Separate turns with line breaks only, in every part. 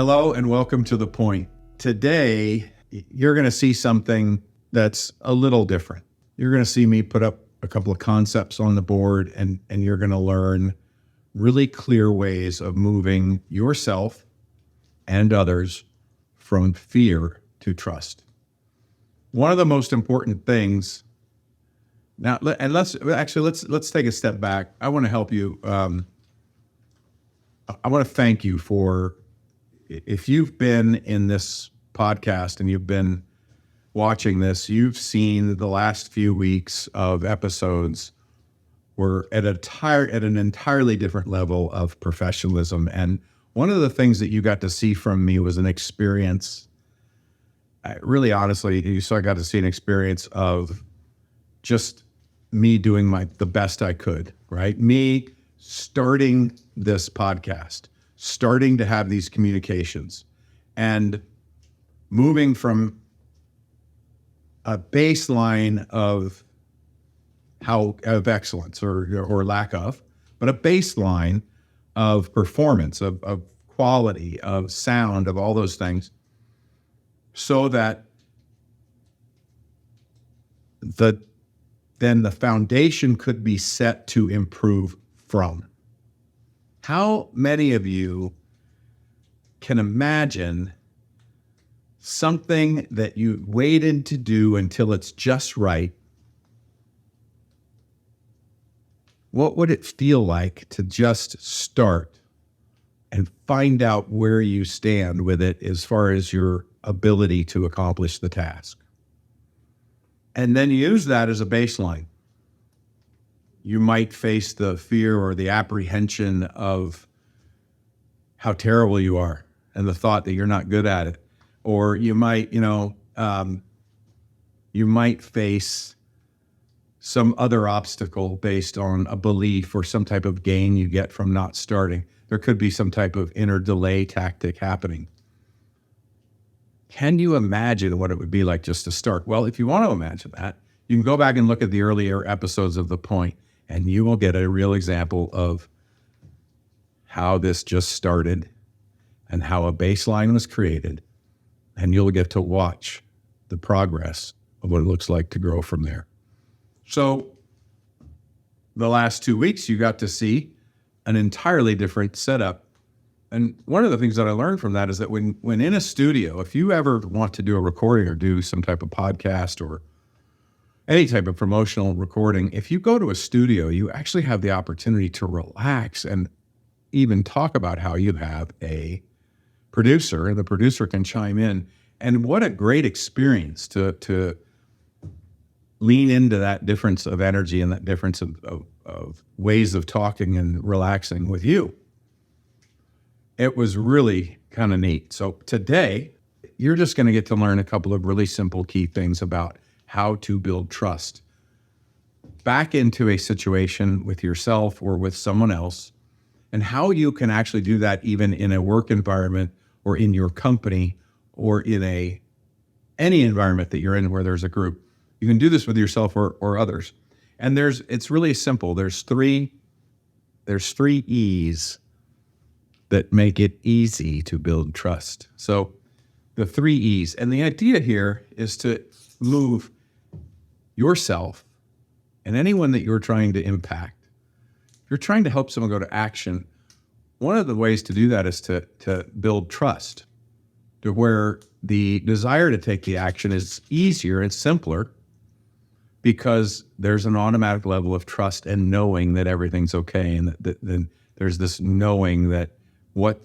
Hello and welcome to The Point. Today, you're going to see something that's a little different. You're going to see me put up a couple of concepts on the board and you're going to learn really clear ways of moving yourself and others from fear to trust. One of the most important things now, and let's take a step back. I want to help you. I want to thank you for, if you've been in this podcast and you've been watching this, you've seen the last few weeks of episodes were at an entirely different level of professionalism. And one of the things that you got to see from me was an experience. Really, honestly, you got to see an experience of just me doing the best I could, right? Me starting this podcast, starting to have these communications and moving from a baseline of excellence or lack of, but a baseline of performance, of quality, of sound, of all those things, so that then the foundation could be set to improve from. How many of you can imagine something that you waited to do until it's just right? What would it feel like to just start and find out where you stand with it as far as your ability to accomplish the task? And then use that as a baseline. You might face the fear or the apprehension of how terrible you are and the thought that you're not good at it. Or you might, you might face some other obstacle based on a belief or some type of gain you get from not starting. There could be some type of inner delay tactic happening. Can you imagine what it would be like just to start? Well, if you want to imagine that, you can go back and look at the earlier episodes of The Point, and you will get a real example of how this just started and how a baseline was created, and you'll get to watch the progress of what it looks like to grow from there. So the last 2 weeks, you got to see an entirely different setup. And one of the things that I learned from that is that when in a studio, if you ever want to do a recording or do some type of podcast or any type of promotional recording, if you go to a studio, you actually have the opportunity to relax and even talk about how you have a producer, and the producer can chime in. And what a great experience to lean into that difference of energy and that difference of ways of talking and relaxing with you. It was really kind of neat. So today, you're just going to get to learn a couple of really simple key things about how to build trust back into a situation with yourself or with someone else, and how you can actually do that even in a work environment or in your company or in any environment that you're in where there's a group. You can do this with yourself or others. And it's really simple. There's three E's that make it easy to build trust. So the 3 E's. And the idea here is to move yourself and anyone that you're trying to impact. If you're trying to help someone go to action, one of the ways to do that is to build trust, to where the desire to take the action is easier and simpler because there's an automatic level of trust and knowing that everything's okay, and that there's this knowing that what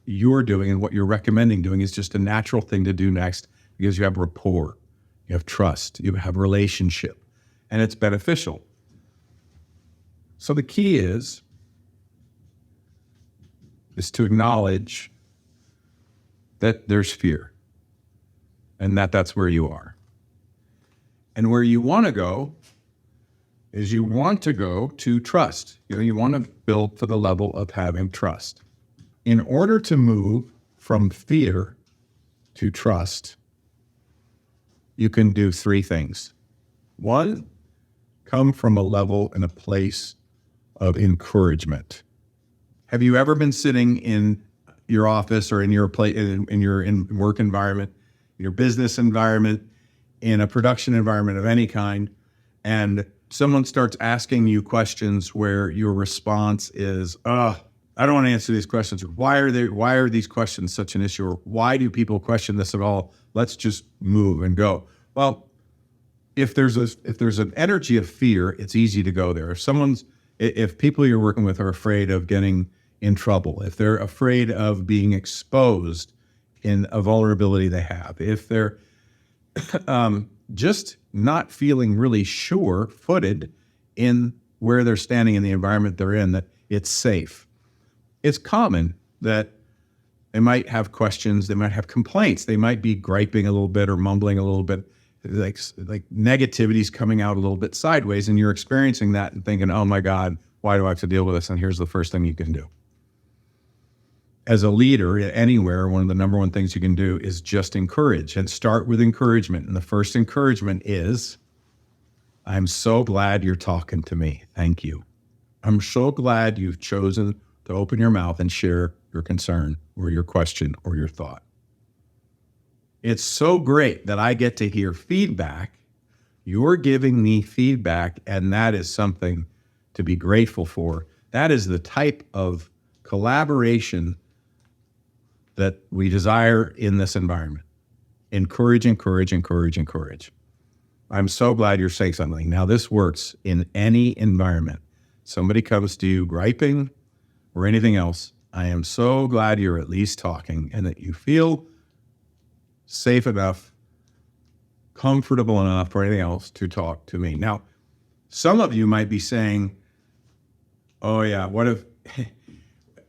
you're doing and what you're recommending doing is just a natural thing to do next, because you have rapport, you have trust, you have relationship, and it's beneficial. So the key is to acknowledge that there's fear and that's where you are. And where you want to go is you want to go to trust. You want to build to the level of having trust. In order to move from fear to trust, you can do 3 things. 1, come from a level and a place of encouragement. Have you ever been sitting in your office or in your in your work environment, in your business environment, in a production environment of any kind, and someone starts asking you questions where your response is, I don't want to answer these questions. Why are these questions such an issue? Or why do people question this at all? Let's just move and go. Well, if there's an energy of fear, it's easy to go there. If people you're working with are afraid of getting in trouble, if they're afraid of being exposed in a vulnerability they have, if they're just not feeling really sure-footed in where they're standing in the environment they're in, that it's safe. It's common that they might have questions, they might have complaints, they might be griping a little bit or mumbling a little bit, like negativity's coming out a little bit sideways, and you're experiencing that and thinking, oh my God, why do I have to deal with this? And here's the first thing you can do. As a leader anywhere, one of the number one things you can do is just encourage, and start with encouragement. And the first encouragement is, I'm so glad you're talking to me. Thank you. I'm so glad you've chosen to open your mouth and share your concern or your question or your thought. It's so great that I get to hear feedback. You're giving me feedback, and that is something to be grateful for. That is the type of collaboration that we desire in this environment. Encourage, encourage, encourage, encourage. I'm so glad you're saying something. Now, this works in any environment. Somebody comes to you griping or anything else. I am so glad you're at least talking and that you feel safe enough, comfortable enough, or anything else to talk to me. Now, some of you might be saying, oh yeah, what if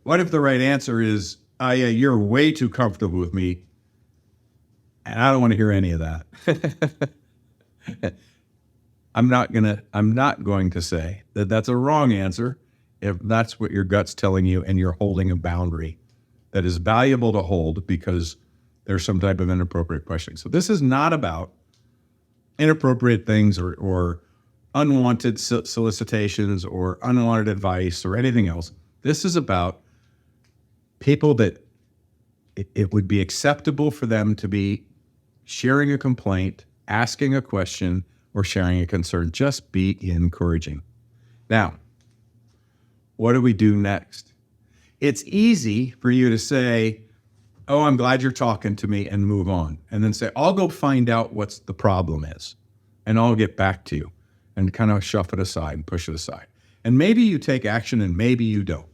the right answer is, yeah, you're way too comfortable with me, and I don't want to hear any of that. I'm not going to say that that's a wrong answer if that's what your gut's telling you and you're holding a boundary that is valuable to hold because there's some type of inappropriate questioning. So this is not about inappropriate things or unwanted solicitations or unwanted advice or anything else. This is about people that it would be acceptable for them to be sharing a complaint, asking a question, or sharing a concern. Just be encouraging. Now, what do we do next? It's easy for you to say, oh, I'm glad you're talking to me, and move on. And then say, I'll go find out what the problem is, and I'll get back to you, and kind of shove it aside and push it aside. And maybe you take action and maybe you don't.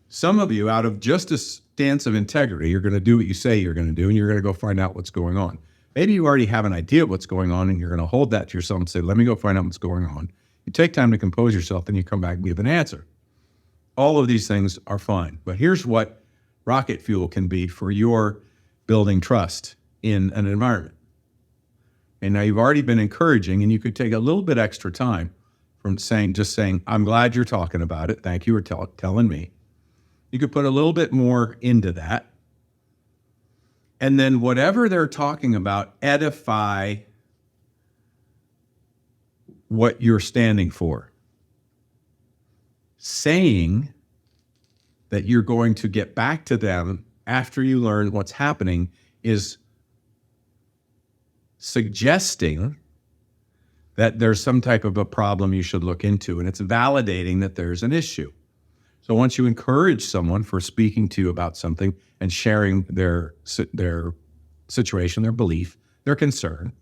Some of you, out of just a stance of integrity, you're going to do what you say you're going to do, and you're going to go find out what's going on. Maybe you already have an idea of what's going on, and you're going to hold that to yourself and say, let me go find out what's going on. You take time to compose yourself, then you come back and give an answer. All of these things are fine. But here's what rocket fuel can be for your building trust in an environment. And now you've already been encouraging, and you could take a little bit extra time from just saying, I'm glad you're talking about it. Thank you for telling me. You could put a little bit more into that. And then whatever they're talking about, edify what you're standing for. Saying that you're going to get back to them after you learn what's happening is suggesting that there's some type of a problem you should look into, and it's validating that there's an issue. So once you encourage someone for speaking to you about something and sharing their situation, their belief, their concern,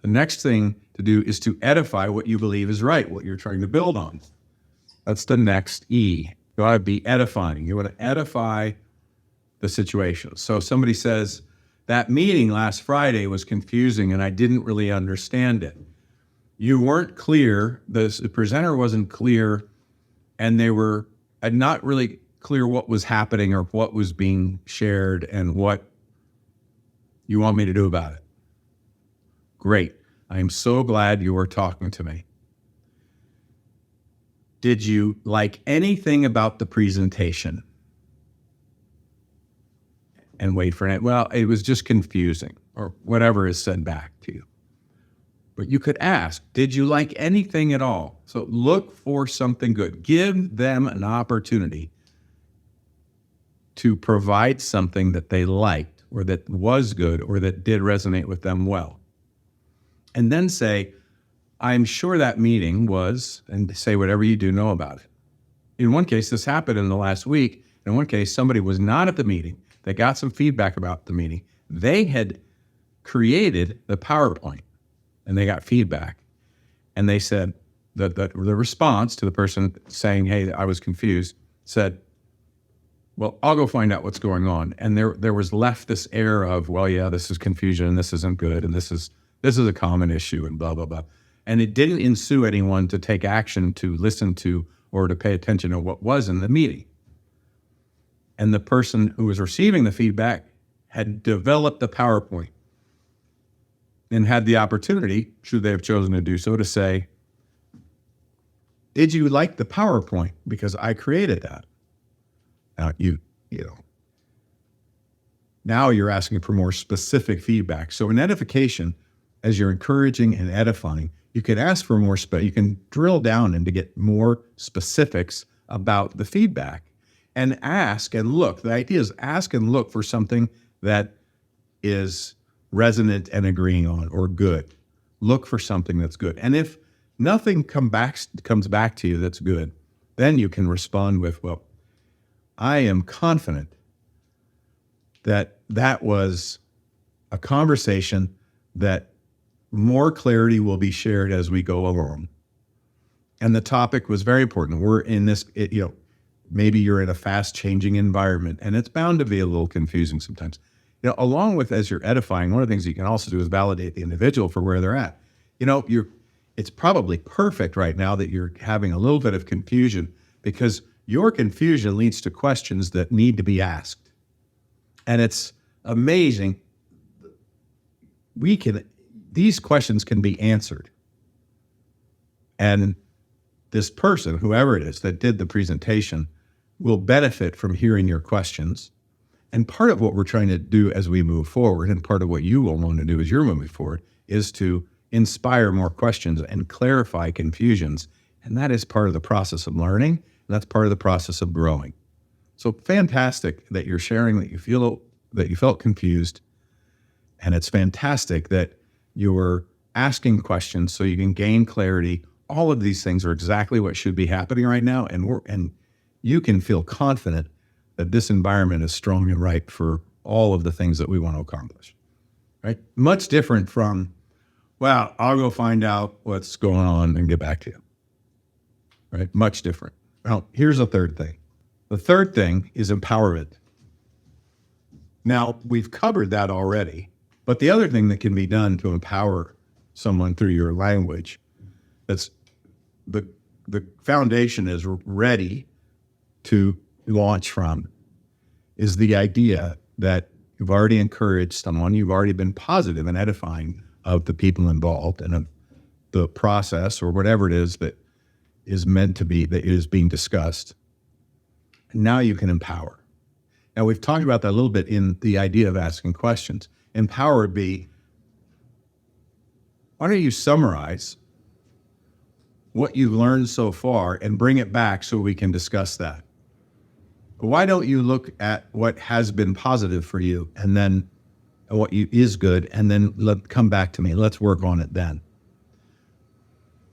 the next thing to do is to edify what you believe is right, what you're trying to build on. That's the next E. You want to be edifying. You want to edify the situation. So somebody says, that meeting last Friday was confusing and I didn't really understand it. You weren't clear, the presenter wasn't clear, and they were not really clear what was happening or what was being shared and what you want me to do about it. Great. I am so glad you were talking to me. Did you like anything about the presentation? And wait for it. Well, it was just confusing, or whatever is said back to you. But you could ask, did you like anything at all? So look for something good. Give them an opportunity to provide something that they liked or that was good or that did resonate with them well. And then say, I'm sure that meeting was, and say whatever you do know about it. In one case, this happened in the last week. In one case, somebody was not at the meeting. They got some feedback about the meeting. They had created the PowerPoint and they got feedback. And they said that the response to the person saying, hey, I was confused, said, well, I'll go find out what's going on. And there was left this air of, well, yeah, this is confusion and this isn't good and this is a common issue and blah, blah, blah. And it didn't ensue anyone to take action to listen to or to pay attention to what was in the meeting. And the person who was receiving the feedback had developed the PowerPoint and had the opportunity, should they have chosen to do so, to say, did you like the PowerPoint? Because I created that. Now you're asking for more specific feedback. So in edification, as you're encouraging and edifying, you can ask for more, you can drill down and to get more specifics about the feedback and ask and look. The idea is ask and look for something that is resonant and agreeing on or good. Look for something that's good. And if nothing comes back to you that's good, then you can respond with, well, I am confident that that was a conversation that more clarity will be shared as we go along. And the topic was very important. We're in this, maybe you're in a fast changing environment and it's bound to be a little confusing sometimes. Along with, as you're edifying, one of the things you can also do is validate the individual for where they're at. It's probably perfect right now that you're having a little bit of confusion because your confusion leads to questions that need to be asked. And it's amazing. These questions can be answered. And this person, whoever it is that did the presentation, will benefit from hearing your questions. And part of what we're trying to do as we move forward, and part of what you will want to do as you're moving forward, is to inspire more questions and clarify confusions. And that is part of the process of learning. And that's part of the process of growing. So fantastic that you're sharing that you felt confused. And it's fantastic that you're asking questions so you can gain clarity. All of these things are exactly what should be happening right now. And you can feel confident that this environment is strong and right for all of the things that we want to accomplish, right? Much different from, well, I'll go find out what's going on and get back to you, right? Much different. Well, here's the third thing. The third thing is empowerment. Now, we've covered that already, but the other thing that can be done to empower someone through your language, that's the foundation is ready to launch from, is the idea that you've already encouraged someone, you've already been positive and edifying of the people involved and of the process or whatever it is that is meant to be, that is being discussed. And now you can empower. Now, we've talked about that a little bit in the idea of asking questions. Empower would be, why don't you summarize what you've learned so far and bring it back so we can discuss that? Why don't you look at what has been positive for you and then what is good, and then come back to me. Let's work on it then.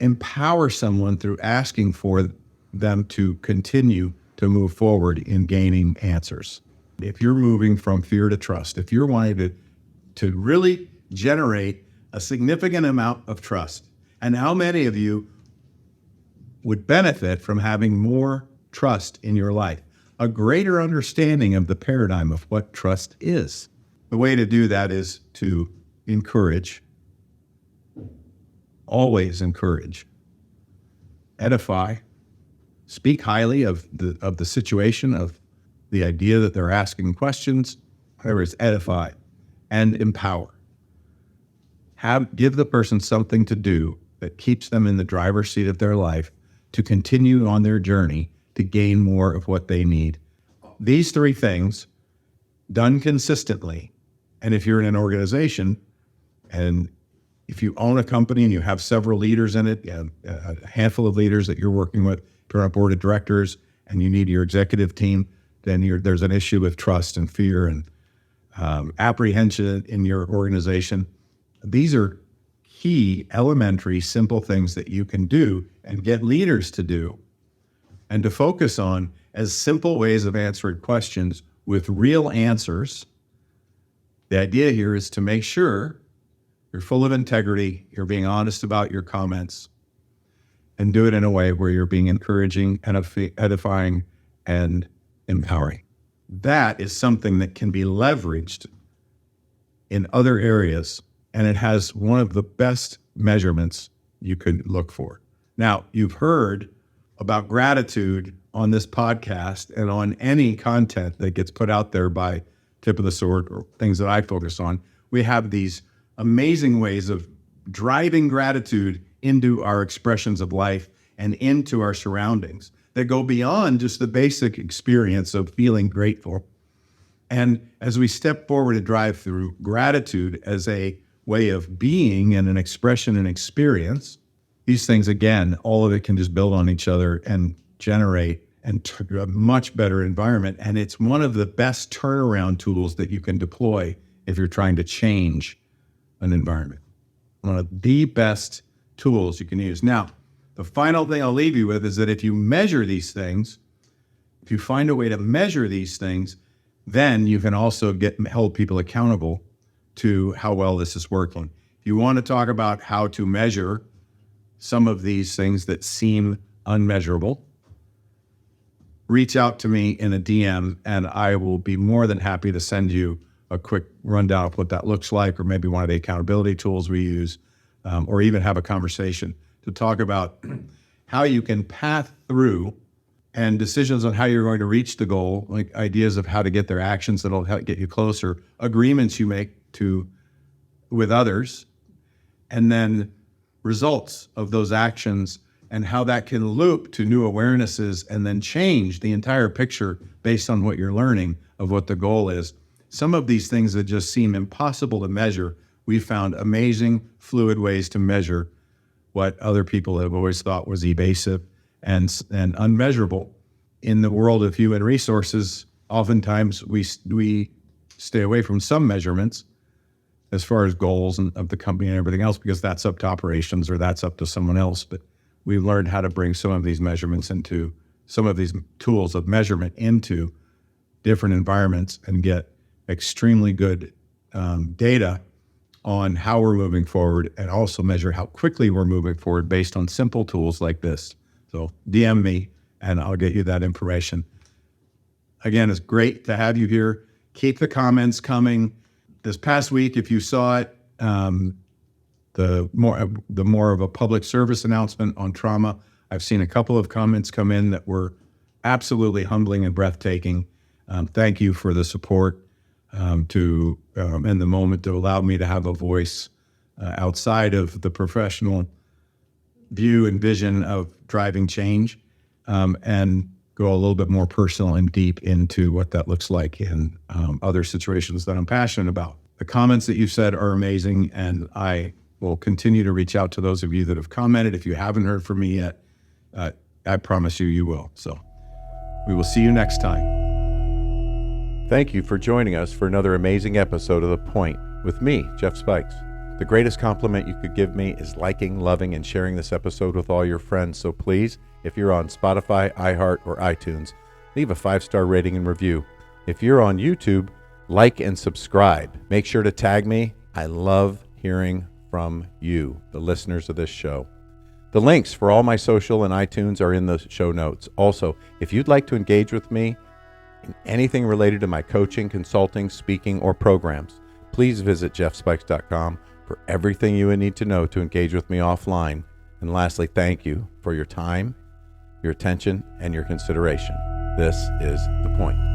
Empower someone through asking for them to continue to move forward in gaining answers. If you're moving from fear to trust, if you're wanting to really generate a significant amount of trust, and how many of you would benefit from having more trust in your life, a greater understanding of the paradigm of what trust is. The way to do that is to encourage, always encourage, edify, speak highly of the situation, of the idea that they're asking questions, whatever is edify, and empower. Give the person something to do that keeps them in the driver's seat of their life to continue on their journey to gain more of what they need. These three things done consistently, and if you're in an organization and if you own a company and you have several leaders in it, a handful of leaders that you're working with, if you're on a board of directors and you need your executive team then there's an issue with trust and fear and apprehension in your organization. These are key, elementary, simple things that you can do and get leaders to do and to focus on as simple ways of answering questions with real answers. The idea here is to make sure you're full of integrity, you're being honest about your comments, and do it in a way where you're being encouraging and edifying and empowering. That is something that can be leveraged in other areas, and it has one of the best measurements you could look for. Now, you've heard about gratitude on this podcast and on any content that gets put out there by Tip of the Sword or things that I focus on. We have these amazing ways of driving gratitude into our expressions of life and into our surroundings that go beyond just the basic experience of feeling grateful. And as we step forward and drive through gratitude as a way of being and an expression and experience, these things, again, all of it can just build on each other and generate a much better environment. And it's one of the best turnaround tools that you can deploy if you're trying to change an environment. One of the best tools you can use. Now, the final thing I'll leave you with is that if you measure these things, if you find a way to measure these things, then you can also hold people accountable to how well this is working. If you want to talk about how to measure some of these things that seem unmeasurable, reach out to me in a DM and I will be more than happy to send you a quick rundown of what that looks like, or maybe one of the accountability tools we use, or even have a conversation to talk about how you can path through and decisions on how you're going to reach the goal, like ideas of how to get their actions that'll help get you closer, agreements you make with others, and then results of those actions and how that can loop to new awarenesses and then change the entire picture based on what you're learning of what the goal is. Some of these things that just seem impossible to measure, we found amazing, fluid ways to measure what other people have always thought was evasive and unmeasurable. In the world of human resources, oftentimes we stay away from some measurements as far as goals of the company and everything else, because that's up to operations or that's up to someone else. But we've learned how to bring some of these measurements into some of these tools of measurement into different environments and get extremely good data on how we're moving forward, and also measure how quickly we're moving forward based on simple tools like this. So DM me and I'll get you that information. Again, it's great to have you here. Keep the comments coming. This past week, if you saw it, the more of a public service announcement on trauma, I've seen a couple of comments come in that were absolutely humbling and breathtaking. Thank you for the support and the moment to allow me to have a voice outside of the professional view and vision of driving change, and go a little bit more personal and deep into what that looks like in other situations that I'm passionate about. The comments that you said are amazing, and I will continue to reach out to those of you that have commented. If you haven't heard from me yet, I promise you will. So we will see you next time.
Thank you for joining us for another amazing episode of The Point with me, Jeff Spikes. The greatest compliment you could give me is liking, loving, and sharing this episode with all your friends. So please, if you're on Spotify, iHeart, or iTunes, leave a 5-star rating and review. If you're on YouTube, like and subscribe. Make sure to tag me. I love hearing from you, the listeners of this show. The links for all my social and iTunes are in the show notes. Also, if you'd like to engage with me in anything related to my coaching, consulting, speaking, or programs, please visit jeffspikes.com for everything you would need to know to engage with me offline. And lastly, thank you for your time, your attention, and your consideration. This is The Point.